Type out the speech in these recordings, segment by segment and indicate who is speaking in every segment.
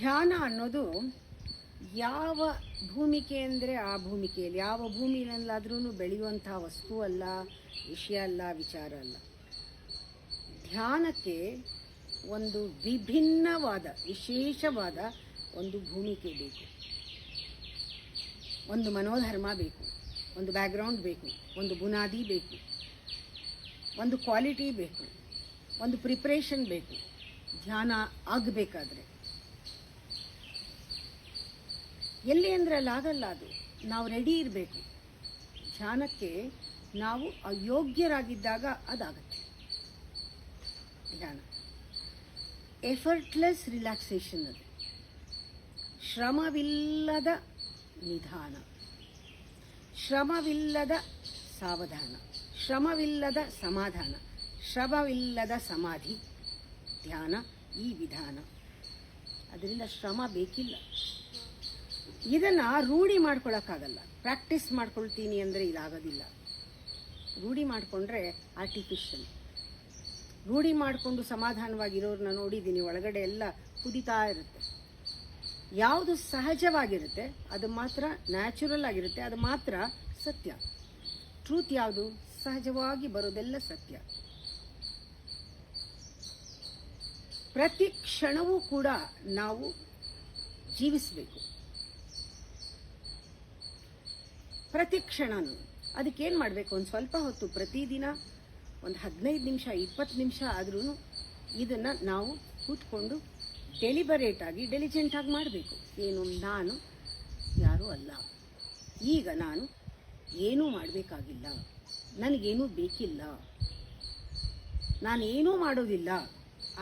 Speaker 1: ಧ್ಯಾನ ಅನ್ನೋದು ಯಾವ ಭೂಮಿಕೆ ಅಂದರೆ ಆ ಭೂಮಿಕೆಯಲ್ಲಿ ಯಾವ ಭೂಮಿಯಲ್ಲಾದ್ರೂ ಬೆಳೆಯುವಂಥ ವಸ್ತು ಅಲ್ಲ, ವಿಷಯ ಅಲ್ಲ, ವಿಚಾರ ಅಲ್ಲ. ಧ್ಯಾನಕ್ಕೆ ಒಂದು ವಿಭಿನ್ನವಾದ ವಿಶೇಷವಾದ ಒಂದು ಭೂಮಿಕೆ ಬೇಕು, ಒಂದು ಮನೋಧರ್ಮ ಬೇಕು, ಒಂದು ಬ್ಯಾಕ್ಗ್ರೌಂಡ್ ಬೇಕು, ಒಂದು ಬುನಾದಿ ಬೇಕು, ಒಂದು ಕ್ವಾಲಿಟಿ ಬೇಕು, ಒಂದು ಪ್ರಿಪ್ರೇಷನ್ ಬೇಕು. ಧ್ಯಾನ ಆಗಬೇಕಾದ್ರೆ ಎಲ್ಲಿ ಅಂದರೆ ಅಲ್ಲಾಗಲ್ಲ. ಅದು ನಾವು ರೆಡಿ ಇರಬೇಕು. ಧ್ಯಾನಕ್ಕೆ ನಾವು ಅಯೋಗ್ಯರಾಗಿದ್ದಾಗ ಅದಾಗತ್ತೆ. ಧ್ಯಾನ ಎಫರ್ಟ್ಲೆಸ್ ರಿಲ್ಯಾಕ್ಸೇಷನ್, ಅದು ಶ್ರಮವಿಲ್ಲದ ನಿಧಾನ, ಶ್ರಮವಿಲ್ಲದ ಸಾವಧಾನ, ಶ್ರಮವಿಲ್ಲದ ಸಮಾಧಾನ, ಶ್ರಮವಿಲ್ಲದ ಸಮಾಧಿ. ಧ್ಯಾನ ಈ ವಿಧಾನ. ಅದರಿಂದ ಶ್ರಮ ಬೇಕಿಲ್ಲ. ಇದನ್ನು ರೂಢಿ ಮಾಡ್ಕೊಳ್ಳೋಕ್ಕಾಗಲ್ಲ. ಪ್ರಾಕ್ಟೀಸ್ ಮಾಡ್ಕೊಳ್ತೀನಿ ಅಂದರೆ ಇದಾಗೋದಿಲ್ಲ. ರೂಢಿ ಮಾಡಿಕೊಂಡ್ರೆ ಆರ್ಟಿಫಿಷಿಯಲ್. ರೂಢಿ ಮಾಡಿಕೊಂಡು ಸಮಾಧಾನವಾಗಿರೋರನ್ನ ನೋಡಿದ್ದೀನಿ, ಒಳಗಡೆ ಎಲ್ಲ ಕುದಿತಾ ಇರುತ್ತೆ. ಯಾವುದು ಸಹಜವಾಗಿರುತ್ತೆ ಅದು ಮಾತ್ರ ನ್ಯಾಚುರಲ್ ಆಗಿರುತ್ತೆ, ಅದು ಮಾತ್ರ ಸತ್ಯ. ಟ್ರೂತ್ ಯಾವುದು? ಸಹಜವಾಗಿ ಬರೋದೆಲ್ಲ ಸತ್ಯ. ಪ್ರತಿ ಕ್ಷಣವೂ ಕೂಡ ನಾವು ಜೀವಿಸಬೇಕು. ಪ್ರತಿ ಕ್ಷಣನೂ ಅದಕ್ಕೇನು ಮಾಡಬೇಕು? ಒಂದು ಸ್ವಲ್ಪ ಹೊತ್ತು ಪ್ರತಿದಿನ ಒಂದು 15 ನಿಮಿಷ 20 ನಿಮಿಷ ಆದ್ರೂ ಇದನ್ನು ನಾವು ಕೂತ್ಕೊಂಡು ಡೆಲಿಬರೇಟಾಗಿ ಡೆಲಿಜೆಂಟಾಗಿ ಮಾಡಬೇಕು. ಏನು, ನಾನು ಯಾರೂ ಅಲ್ಲ, ಈಗ ನಾನು ಏನೂ ಮಾಡಬೇಕಾಗಿಲ್ಲ, ನನಗೇನೂ ಬೇಕಿಲ್ಲ, ನಾನೇನೂ ಮಾಡೋದಿಲ್ಲ,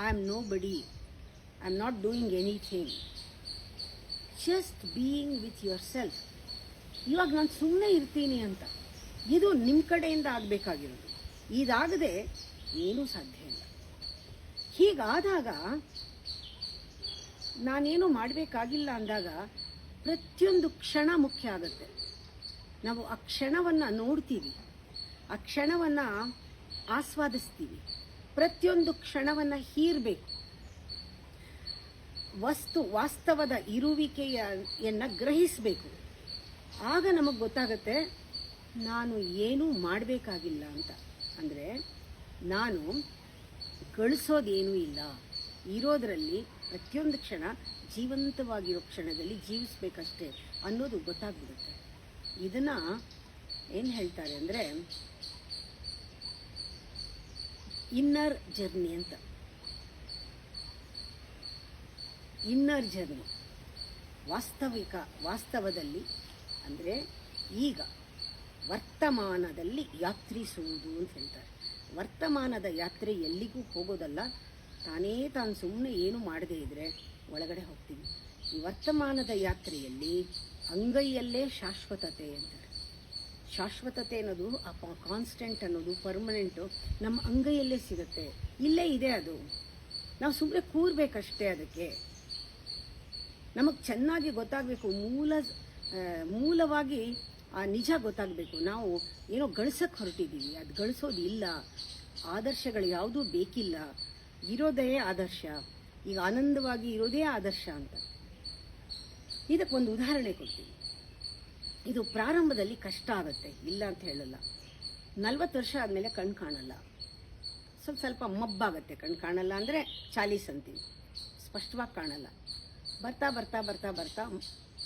Speaker 1: ಐ ಆಮ್ ನೋ ಬಡಿ, I am not doing anything, just being with your self. ಇವಾಗ ನಾನು ಸುಮ್ಮನೆ ಇರ್ತೀನಿ ಅಂತ, ಇದು ನಿಮ್ಮ ಕಡೆಯಿಂದ ಆಗಬೇಕಾಗಿರೋದು. ಇದಾಗದೆ ಏನೂ ಸಾಧ್ಯ ಇಲ್ಲ. ಹೀಗಾದಾಗ ನಾನೇನು ಮಾಡಬೇಕಾಗಿಲ್ಲ ಅಂದಾಗ ಪ್ರತಿಯೊಂದು ಕ್ಷಣ ಮುಖ್ಯ ಆಗುತ್ತೆ. ನಾವು ಆ ಕ್ಷಣವನ್ನು ನೋಡ್ತೀವಿ, ಆ ಕ್ಷಣವನ್ನು ಆಸ್ವಾದಿಸ್ತೀವಿ, ಪ್ರತಿಯೊಂದು ಕ್ಷಣವನ್ನು ಹೀರಬೇಕು. ವಾಸ್ತವದ ಇರುವಿಕೆಯನ್ನು ಗ್ರಹಿಸಬೇಕು. ಆಗ ನಮಗೆ ಗೊತ್ತಾಗುತ್ತೆ ನಾನು ಏನೂ ಮಾಡಬೇಕಾಗಿಲ್ಲ ಅಂತ. ಅಂದರೆ ನಾನು ಗಳಿಸೋದೇನೂ ಇಲ್ಲ, ಇರೋದರಲ್ಲಿ ಪ್ರತಿಯೊಂದು ಕ್ಷಣ ಜೀವಂತವಾಗಿರೋ ಕ್ಷಣದಲ್ಲಿ ಜೀವಿಸಬೇಕಷ್ಟೇ ಅನ್ನೋದು ಗೊತ್ತಾಗ್ಬಿಡುತ್ತೆ. ಇದನ್ನು ಏನು ಹೇಳ್ತಾರೆ ಅಂದರೆ ಇನ್ನರ್ ಜರ್ನಿ ಅಂತ. ಇನ್ನರ್ ಜರ್ನಿ ವಾಸ್ತವದಲ್ಲಿ ಅಂದರೆ ಈಗ ವರ್ತಮಾನದಲ್ಲಿ ಯಾತ್ರಿಸುವುದು ಅಂತ ಹೇಳ್ತಾರೆ. ವರ್ತಮಾನದ ಯಾತ್ರೆ ಎಲ್ಲಿಗೂ ಹೋಗೋದಲ್ಲ, ತಾನು ಸುಮ್ಮನೆ ಏನು ಮಾಡದೇ ಇದ್ದರೆ ಒಳಗಡೆ ಹೋಗ್ತೀವಿ. ಈ ವರ್ತಮಾನದ ಯಾತ್ರೆಯಲ್ಲಿ ಅಂಗೈಯಲ್ಲೇ ಶಾಶ್ವತತೆ ಅಂತಾರೆ. ಶಾಶ್ವತತೆ ಅನ್ನೋದು, ಆ ಕಾನ್ಸ್ಟೆಂಟ್ ಅನ್ನೋದು, ಪರ್ಮನೆಂಟು ನಮ್ಮ ಅಂಗೈಯಲ್ಲೇ ಸಿಗುತ್ತೆ, ಇಲ್ಲೇ ಇದೆ. ಅದು ನಾವು ಸುಮ್ಮನೆ ಕೂರ್ಬೇಕಷ್ಟೇ. ಅದಕ್ಕೆ ನಮಗೆ ಚೆನ್ನಾಗಿ ಗೊತ್ತಾಗಬೇಕು, ಮೂಲವಾಗಿ ಆ ನಿಜ ಗೊತ್ತಾಗಬೇಕು. ನಾವು ಏನೋ ಗಳಿಸಕ್ಕೆ ಹೊರಟಿದ್ದೀವಿ, ಅದು ಗಳಿಸೋದು ಇಲ್ಲ. ಆದರ್ಶಗಳು ಯಾವುದೂ ಬೇಕಿಲ್ಲ, ಇರೋದೇ ಆದರ್ಶ. ಈಗ ಆನಂದವಾಗಿ ಇರೋದೇ ಆದರ್ಶ ಅಂತ. ಇದಕ್ಕೊಂದು ಉದಾಹರಣೆ ಕೊಡ್ತೀನಿ. ಇದು ಪ್ರಾರಂಭದಲ್ಲಿ ಕಷ್ಟ ಆಗುತ್ತೆ, ಇಲ್ಲ ಅಂತ ಹೇಳಲ್ಲ. 40 ವರ್ಷ ಆದಮೇಲೆ ಕಣ್ಣು ಕಾಣಲ್ಲ, ಸ್ವಲ್ಪ ಮಬ್ಬಾಗತ್ತೆ. ಕಣ್ಣು ಕಾಣಲ್ಲ ಅಂದರೆ ಚಾಲೀಸ್ ಅಂತೀವಿ, ಸ್ಪಷ್ಟವಾಗಿ ಕಾಣಲ್ಲ. ಬರ್ತಾ ಬರ್ತಾ ಬರ್ತಾ ಬರ್ತಾ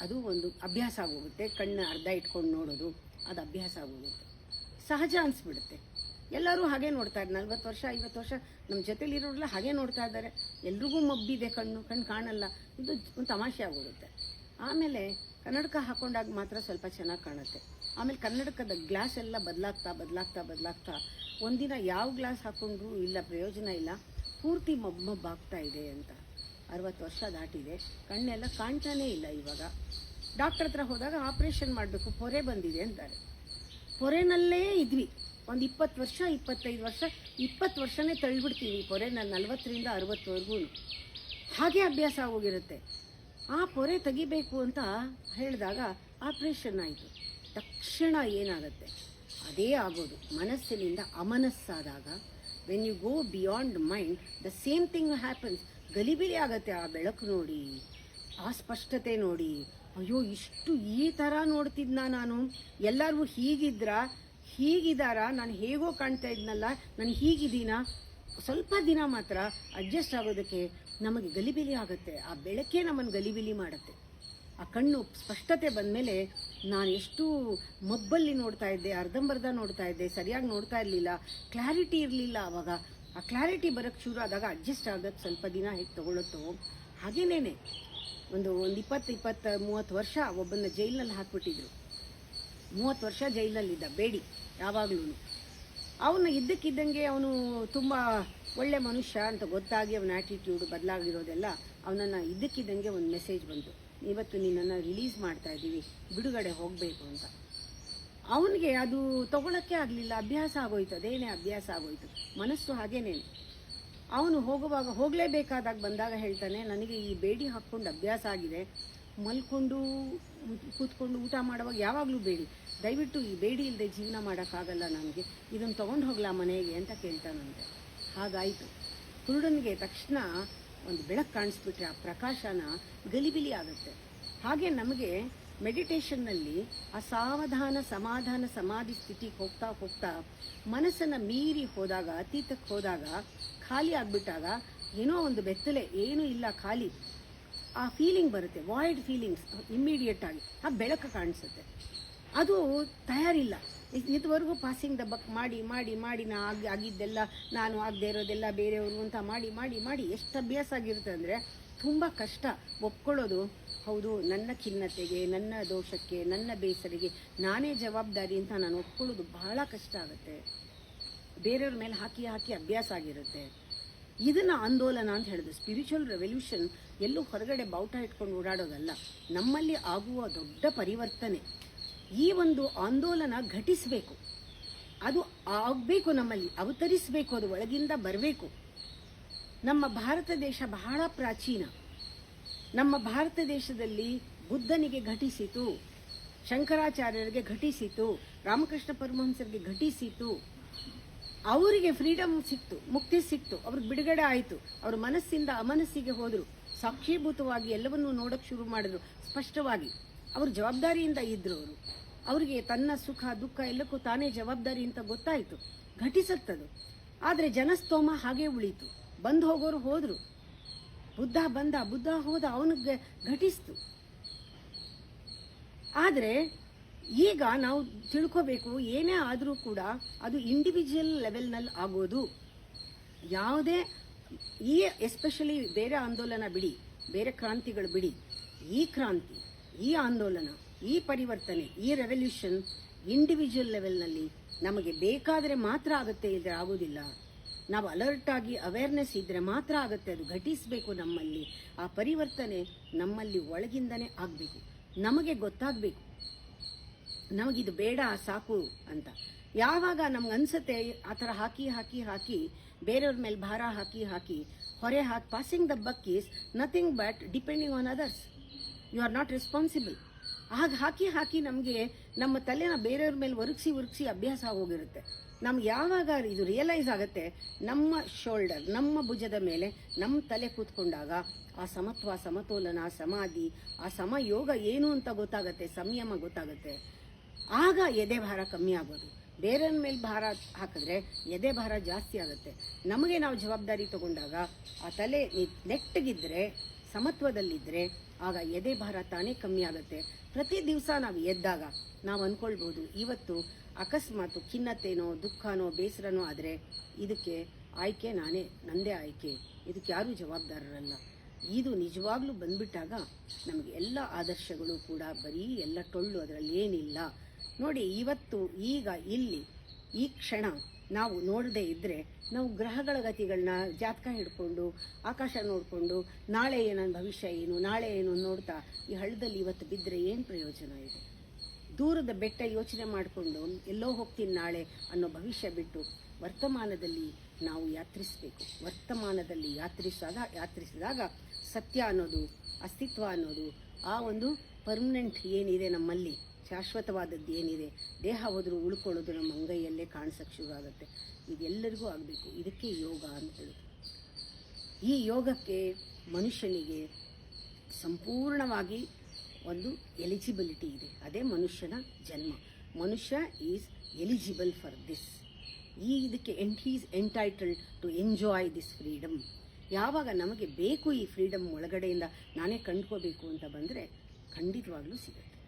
Speaker 1: ಅದು ಒಂದು ಅಭ್ಯಾಸ ಆಗೋಗುತ್ತೆ. ಕಣ್ಣು ಅರ್ಧ ಇಟ್ಕೊಂಡು ನೋಡೋದು ಅದು ಅಭ್ಯಾಸ ಆಗೋಗುತ್ತೆ, ಸಹಜ ಅನಿಸ್ಬಿಡುತ್ತೆ. ಎಲ್ಲರೂ ಹಾಗೆ ನೋಡ್ತಾ ಇದ್ದಾರೆ. 40 ವರ್ಷ 50 ವರ್ಷ ನಮ್ಮ ಜೊತೆಲಿರೋರೆಲ್ಲ ಹಾಗೆ ನೋಡ್ತಾ ಇದ್ದಾರೆ. ಎಲ್ರಿಗೂ ಮಬ್ಬಿದೆ, ಕಣ್ಣು ಕಾಣಲ್ಲ. ಇದು ಒಂದು ತಮಾಷೆ ಆಗೋಗುತ್ತೆ. ಆಮೇಲೆ ಕನ್ನಡಕ ಹಾಕೊಂಡಾಗ ಮಾತ್ರ ಸ್ವಲ್ಪ ಚೆನ್ನಾಗಿ ಕಾಣುತ್ತೆ. ಆಮೇಲೆ ಕನ್ನಡಕದ ಗ್ಲಾಸ್ ಎಲ್ಲ ಬದಲಾಗ್ತಾ ಒಂದಿನ ಯಾವ ಗ್ಲಾಸ್ ಹಾಕೊಂಡ್ರೂ ಇಲ್ಲ, ಪ್ರಯೋಜನ ಇಲ್ಲ, ಪೂರ್ತಿ ಮಬ್ಬಾಗ್ತಾ ಇದೆ ಅಂತ. 60 ವರ್ಷ ದಾಟಿದೆ, ಕಣ್ಣೆಲ್ಲ ಕಾಣ್ತಾನೇ ಇಲ್ಲ. ಇವಾಗ ಡಾಕ್ಟರ್ ಹತ್ರ ಹೋದಾಗ ಆಪ್ರೇಷನ್ ಮಾಡಬೇಕು, ಪೊರೆ ಬಂದಿದೆ ಅಂತಾರೆ. ಪೊರೆನಲ್ಲೇ ಇದ್ವಿ ಒಂದು 20 ವರ್ಷ 25 ವರ್ಷ, 20 ವರ್ಷನೇ ತಳ್ಳಿಬಿಡ್ತೀವಿ ಪೊರೆನ. 40ರಿಂದ 60ವರೆಗೂ ಹಾಗೆ ಅಭ್ಯಾಸ ಆಗೋಗಿರುತ್ತೆ. ಆ ಪೊರೆ ತೆಗಿಬೇಕು ಅಂತ ಹೇಳಿದಾಗ ಆಪ್ರೇಷನ್ ಆಯಿತು. ತಕ್ಷಣ ಏನಾಗುತ್ತೆ? ಅದೇ ಆಗೋದು. ಮನಸ್ಸಿನಿಂದ ಅಮನಸ್ಸಾದಾಗ, when you go beyond mind, the same thing happens. ಗಲಿಬಿಲಿ ಆಗುತ್ತೆ ಆ ಬೆಳಕು ನೋಡಿ. ಆ ಸ್ಪಷ್ಟತೆ ನೋಡಿ, ಅಯ್ಯೋ ಇಷ್ಟು ಈ ಥರ ನೋಡ್ತಿದ್ನ ನಾನು, ಎಲ್ಲರೂ ಹೀಗಿದ್ದಾರ, ನಾನು ಹೇಗೋ ಕಾಣ್ತಾ ಇದ್ನಲ್ಲ, ನಾನು ಹೀಗಿದ್ದೀನ. ಸ್ವಲ್ಪ ದಿನ ಮಾತ್ರ ಅಡ್ಜಸ್ಟ್ ಆಗೋದಕ್ಕೆ ನಮಗೆ ಗಲಿಬಿಲಿ ಆಗುತ್ತೆ. ಆ ಬೆಳಕೆ ನಮ್ಮನ್ನು ಗಲಿಬಿಲಿ ಮಾಡುತ್ತೆ. ಆ ಕಣ್ಣು ಸ್ಪಷ್ಟತೆ ಬಂದಮೇಲೆ ನಾನು ಎಷ್ಟು ಮಬ್ಬಲ್ಲಿ ನೋಡ್ತಾ ಇದ್ದೆ, ಅರ್ಧಂಬರ್ಧ ನೋಡ್ತಾ ಇದ್ದೆ, ಸರಿಯಾಗಿ ನೋಡ್ತಾ ಇರಲಿಲ್ಲ, ಕ್ಲಾರಿಟಿ ಇರಲಿಲ್ಲ. ಆವಾಗ ಆ ಕ್ಲಾರಿಟಿ ಬರೋಕ್ಕೆ ಶುರು ಆದಾಗ ಅಡ್ಜಸ್ಟ್ ಆಗೋಕ್ಕೆ ಸ್ವಲ್ಪ ದಿನ ಹೇಗೆ ತಗೊಳುತ್ತೋ ಹಾಗೇನೇನೆ ಒಂದು 20-30 ವರ್ಷ ಒಬ್ಬನ ಜೈಲಿನಲ್ಲಿ ಹಾಕ್ಬಿಟ್ಟಿದ್ರು. 30 ವರ್ಷ ಜೈಲಲ್ಲಿದ್ದ ಬೇಡಿ ಯಾವಾಗಲೂ. ಅವನು ಇದ್ದಕ್ಕಿದ್ದಂಗೆ ಅವನು ತುಂಬ ಒಳ್ಳೆ ಮನುಷ್ಯ ಅಂತ ಗೊತ್ತಾಗಿ ಅವನ ಆ್ಯಟಿಟ್ಯೂಡ್ ಬದಲಾಗಿರೋದೆಲ್ಲ, ಅವನನ್ನು ಇದ್ದಕ್ಕಿದ್ದಂಗೆ ಒಂದು ಮೆಸೇಜ್ ಬಂತು, ಇವತ್ತು ನಿನ್ನನ್ನು ರಿಲೀಸ್ ಮಾಡ್ತಾ ಇದ್ದೀವಿ, ಬಿಡುಗಡೆ ಹೋಗಬೇಕು ಅಂತ. ಅವನಿಗೆ ಅದು ತಗೊಳಕ್ಕೆ ಆಗಲಿಲ್ಲ, ಅಭ್ಯಾಸ ಆಗೋಯ್ತು, ಅದೇನೇ ಅಭ್ಯಾಸ ಆಗೋಯ್ತು, ಮನಸ್ಸು ಹಾಗೇನೇನೆ. ಅವನು ಹೋಗಲೇಬೇಕಾದಾಗ ಬಂದಾಗ ಹೇಳ್ತಾನೆ, ನನಗೆ ಈ ಬೇಡಿ ಹಾಕ್ಕೊಂಡು ಅಭ್ಯಾಸ ಆಗಿದೆ, ಮಲ್ಕೊಂಡು ಕೂತ್ಕೊಂಡು ಊಟ ಮಾಡುವಾಗ ಯಾವಾಗಲೂ ಬೇಡಿ, ದಯವಿಟ್ಟು ಈ ಬೇಡಿ ಇಲ್ಲದೆ ಜೀವನ ಮಾಡೋಕ್ಕಾಗಲ್ಲ ನನಗೆ, ಇದನ್ನು ತೊಗೊಂಡು ಹೋಗ್ಲಾ ಮನೆಗೆ ಅಂತ ಕೇಳ್ತಾನಂತೆ. ಹಾಗಾಯಿತು. ಕುರುಡನಿಗೆ ತಕ್ಷಣ ಒಂದು ಬೆಳಕು ಕಾಣಿಸ್ಬಿಟ್ರೆ ಆ ಪ್ರಕಾಶನ ಗಲಿಬಿಲಿ ಆಗುತ್ತೆ. ಹಾಗೆ ನಮಗೆ ಮೆಡಿಟೇಷನ್ನಲ್ಲಿ ಆ ಸಾವಧಾನ ಸಮಾಧಾನ ಸಮಾಧಿ ಸ್ಥಿತಿಗೆ ಹೋಗ್ತಾ ಹೋಗ್ತಾ ಮನಸ್ಸನ್ನು ಮೀರಿ ಹೋದಾಗ, ಅತೀತಕ್ಕೆ ಹೋದಾಗ, ಖಾಲಿ ಆಗಿಬಿಟ್ಟಾಗ, ಏನೋ ಒಂದು ಬೆತ್ತಲೆ, ಏನೂ ಇಲ್ಲ, ಖಾಲಿ, ಆ ಫೀಲಿಂಗ್ ಬರುತ್ತೆ, ವಾಯ್ಡ್ ಫೀಲಿಂಗ್ಸ್ ಇಮ್ಮಿಡಿಯೇಟ್ ಆಗಿ ಆ ಬೆಳಕು ಕಾಣಿಸುತ್ತೆ. ಅದು ತಯಾರಿಲ್ಲ. ಇದುವರೆಗೂ ಪಾಸಿಂಗ್ ದ ಬಕ್ ಮಾಡಿ ಮಾಡಿ ಮಾಡಿ ಆಗಿದ್ದೆಲ್ಲ ನಾನು ಆಗದೆ ಇರೋದೆಲ್ಲ ಬೇರೆಯವರು ಅಂತ ಮಾಡಿ ಮಾಡಿ ಮಾಡಿ ಎಷ್ಟು ಅಭ್ಯಾಸ ಆಗಿರುತ್ತೆ ಅಂದರೆ ತುಂಬ ಕಷ್ಟ ಒಪ್ಕೊಳ್ಳೋದು. ಹೌದು, ನನ್ನ ಖಿನ್ನತೆಗೆ, ನನ್ನ ದೋಷಕ್ಕೆ, ನನ್ನ ಬೇಸರಿಗೆ ನಾನೇ ಜವಾಬ್ದಾರಿ ಅಂತ ನಾನು ಒಪ್ಕೊಳ್ಳೋದು ಬಹಳ ಕಷ್ಟ ಆಗುತ್ತೆ. ಬೇರೆಯವ್ರ ಮೇಲೆ ಹಾಕಿ ಹಾಕಿ ಅಭ್ಯಾಸ ಆಗಿರುತ್ತೆ. ಇದನ್ನು ಆಂದೋಲನ ಅಂತ ಹೇಳಿದ್ರು. ಸ್ಪಿರಿಚುವಲ್ ರೆವಲ್ಯೂಷನ್ ಎಲ್ಲೂ ಹೊರಗಡೆ ಬಾವುಟ ಇಟ್ಕೊಂಡು ಓಡಾಡೋದಲ್ಲ, ನಮ್ಮಲ್ಲಿ ಆಗುವ ದೊಡ್ಡ ಪರಿವರ್ತನೆ. ಈ ಒಂದು ಆಂದೋಲನ ಘಟಿಸಬೇಕು, ಅದು ಆಗಬೇಕು, ನಮ್ಮಲ್ಲಿ ಅವತರಿಸಬೇಕು, ಅದು ಒಳಗಿಂದ ಬರಬೇಕು. ನಮ್ಮ ಭಾರತ ದೇಶ ಬಹಳ ಪ್ರಾಚೀನ. ನಮ್ಮ ಭಾರತ ದೇಶದಲ್ಲಿ ಬುದ್ಧನಿಗೆ ಘಟಿಸಿತು, ಶಂಕರಾಚಾರ್ಯರಿಗೆ ಘಟಿಸಿತು, ರಾಮಕೃಷ್ಣ ಪರಮಹಂಸರಿಗೆ ಘಟಿಸಿತು. ಅವರಿಗೆ ಫ್ರೀಡಮ್ ಸಿಕ್ತು, ಮುಕ್ತಿ ಸಿಕ್ತು, ಅವ್ರಿಗೆ ಬಿಡುಗಡೆ ಆಯಿತು. ಅವ್ರ ಮನಸ್ಸಿಂದ ಅಮನಸ್ಸಿಗೆ ಹೋದರು, ಸಾಕ್ಷೀಭೂತವಾಗಿ ಎಲ್ಲವನ್ನೂ ನೋಡೋಕ್ಕೆ ಶುರು ಮಾಡಿದ್ರು. ಸ್ಪಷ್ಟವಾಗಿ ಅವರು ಜವಾಬ್ದಾರಿಯಿಂದ ಇದ್ರು. ಅವರಿಗೆ ತನ್ನ ಸುಖ ದುಃಖ ಎಲ್ಲಕ್ಕೂ ತಾನೇ ಜವಾಬ್ದಾರಿ ಅಂತ ಗೊತ್ತಾಯಿತು. ಘಟಿಸುತ್ತದು. ಆದರೆ ಜನಸ್ತೋಮ ಹಾಗೆ ಉಳೀತು. ಬಂದು ಹೋಗೋರು ಹೋದ್ರು. ಬುದ್ಧ ಬಂದ, ಬುದ್ಧ ಹೋದ, ಅವನಿಗೆ ಘಟಿಸ್ತು. ಆದರೆ ಈಗ ನಾವು ತಿಳ್ಕೋಬೇಕು, ಏನೇ ಆದರೂ ಕೂಡ ಅದು ಇಂಡಿವಿಜುವಲ್ ಲೆವೆಲ್ನಲ್ಲಿ ಆಗೋದು. ಯಾವುದೇ ಎಸ್ಪೆಷಲಿ ಬೇರೆ ಆಂದೋಲನ ಬಿಡಿ, ಬೇರೆ ಕ್ರಾಂತಿಗಳು ಬಿಡಿ, ಈ ಕ್ರಾಂತಿ, ಈ ಆಂದೋಲನ, ಈ ಪರಿವರ್ತನೆ, ಈ ರೆವಲ್ಯೂಷನ್ ಇಂಡಿವಿಜುವಲ್ ಲೆವೆಲ್ನಲ್ಲಿ ನಮಗೆ ಬೇಕಾದರೆ ಮಾತ್ರ ಆಗುತ್ತೆ, ಇದ್ರೆ ಆಗೋದಿಲ್ಲ. ನಾವು ಅಲರ್ಟ್ ಆಗಿ ಅವೇರ್ನೆಸ್ ಇದ್ರೆ ಮಾತ್ರ ಆಗುತ್ತೆ. ಅದು ಘಟಿಸಬೇಕು ನಮ್ಮಲ್ಲಿ. ಆ ಪರಿವರ್ತನೆ ನಮ್ಮಲ್ಲಿ ಒಳಗಿಂದನೇ ಆಗಬೇಕು. ನಮಗೆ ಗೊತ್ತಾಗಬೇಕು, ನಮಗಿದು ಬೇಡ, ಸಾಕು ಅಂತ. ಯಾವಾಗ ನಮ್ಗೆ ಅನ್ಸುತ್ತೆ ಆ ಥರ ಹಾಕಿ ಹಾಕಿ ಹಾಕಿ ಬೇರೆಯವ್ರ ಮೇಲೆ ಭಾರ ಹಾಕಿ ಹಾಕಿ ಹೊರೆ ಹಾಕಿ, passing the buck is nothing but depending on others. You are not responsible. ಆಗ ಹಾಕಿ ಹಾಕಿ ನಮಗೆ ನಮ್ಮ ತಲೆನ ಬೇರೆಯವ್ರ ಮೇಲೆ ಒರಗಿಸಿ ಅಭ್ಯಾಸ ಹೋಗಿರುತ್ತೆ. ನಮ್ಗೆ ಯಾವಾಗ ಇದು ರಿಯಲೈಸ್ ಆಗುತ್ತೆ, ನಮ್ಮ ಶೋಲ್ಡರ್, ನಮ್ಮ ಭುಜದ ಮೇಲೆ ನಮ್ಮ ತಲೆ ಕೂತ್ಕೊಂಡಾಗ ಆ ಸಮತ್ವ, ಸಮತೋಲನ, ಸಮಾಧಿ, ಆ ಸಮಯೋಗ ಏನು ಅಂತ ಗೊತ್ತಾಗುತ್ತೆ, ಸಂಯಮ ಗೊತ್ತಾಗುತ್ತೆ. ಆಗ ಎದೆ ಭಾರ ಕಮ್ಮಿ ಆಗೋದು. ಬೇರೆಯವ್ರ ಮೇಲೆ ಭಾರ ಹಾಕಿದ್ರೆ ಎದೆ ಭಾರ ಜಾಸ್ತಿ ಆಗುತ್ತೆ. ನಮಗೆ ನಾವು ಜವಾಬ್ದಾರಿ ತಗೊಂಡಾಗ ಆ ತಲೆ ನೆಟ್ಟಗಿದ್ರೆ, ಸಮತ್ವದಲ್ಲಿದ್ದರೆ, ಆಗ ಎದೆ ಭಾರ ತಾನೇ ಕಮ್ಮಿ ಆಗುತ್ತೆ. ಪ್ರತಿ ದಿವಸ ನಾವು ಎದ್ದಾಗ ನಾವು ಅಂದ್ಕೊಳ್ಬೋದು, ಇವತ್ತು ಅಕಸ್ಮಾತ್ ಖಿನ್ನತೆನೋ ದುಃಖನೋ ಬೇಸರನೋ ಆದರೆ ಇದಕ್ಕೆ ಆಯ್ಕೆ ನಂದೇ ಆಯ್ಕೆ, ಇದಕ್ಕೆ ಯಾರೂ ಜವಾಬ್ದಾರರಲ್ಲ. ಇದು ನಿಜವಾಗ್ಲೂ ಬಂದ್ಬಿಟ್ಟಾಗ ನಮಗೆ ಎಲ್ಲ ಆದರ್ಶಗಳು ಕೂಡ ಬರೀ ಎಲ್ಲ ಟೊಳ್ಳು, ಅದರಲ್ಲಿ ಏನಿಲ್ಲ. ನೋಡಿ, ಇವತ್ತು ಈಗ ಇಲ್ಲಿ ಈ ಕ್ಷಣ ನಾವು ನೋಡದೇ ಇದ್ದರೆ, ನಾವು ಗ್ರಹಗಳ ಗತಿಗಳನ್ನ ಜಾತಕ ಹಿಡ್ಕೊಂಡು, ಆಕಾಶ ನೋಡಿಕೊಂಡು, ನಾಳೆ ನನ್ನ ಭವಿಷ್ಯ ಏನು, ನಾಳೆ ಏನು ನೋಡ್ತಾ ಈ ಹಳ್ಳದಲ್ಲಿ ಇವತ್ತು ಬಿದ್ದರೆ ಏನು ಪ್ರಯೋಜನ ಇದೆ? ದೂರದ ಬೆಟ್ಟ ಯೋಚನೆ ಮಾಡಿಕೊಂಡು ಎಲ್ಲೋ ಹೋಗ್ತೀನಿ ನಾಳೆ ಅನ್ನೋ ಭವಿಷ್ಯ ಬಿಟ್ಟು ವರ್ತಮಾನದಲ್ಲಿ ನಾವು ಯಾತ್ರಿಸಬೇಕು. ವರ್ತಮಾನದಲ್ಲಿ ಯಾತ್ರಿಸಿದಾಗ ಸತ್ಯ ಅನ್ನೋದು, ಅಸ್ತಿತ್ವ ಅನ್ನೋದು, ಆ ಒಂದು ಪರ್ಮನೆಂಟ್ ಏನಿದೆ ನಮ್ಮಲ್ಲಿ, ಶಾಶ್ವತವಾದದ್ದು ಏನಿದೆ, ದೇಹ ಹೋದರೂ ಉಳ್ಕೊಳ್ಳೋದು ನಮ್ಮ ಅಂಗೈಯಲ್ಲೇ ಕಾಣಿಸೋಕ್ಕೆ ಶುರು ಆಗುತ್ತೆ. ಇದೆಲ್ಲರಿಗೂ ಆಗಬೇಕು. ಇದಕ್ಕೆ ಯೋಗ ಅಂತ ಹೇಳೋದು. ಈ ಯೋಗಕ್ಕೆ ಮನುಷ್ಯನಿಗೆ ಸಂಪೂರ್ಣವಾಗಿ ಒಂದು ಎಲಿಜಿಬಿಲಿಟಿ ಇದೆ. ಅದೇ ಮನುಷ್ಯನ ಜನ್ಮ. ಮನುಷ್ಯ ಈಸ್ ಎಲಿಜಿಬಲ್ ಫಾರ್ ದಿಸ್. ಇದಕ್ಕೆ is entitled to enjoy this freedom. ಯಾವಾಗ ನಮಗೆ ಬೇಕು ಈ ಫ್ರೀಡಮ್ ಒಳಗಡೆಯಿಂದ ನಾನೇ ಕಂಡ್ಕೋಬೇಕು ಅಂತ ಬಂದರೆ ಖಂಡಿತವಾಗ್ಲೂ ಸಿಗುತ್ತೆ.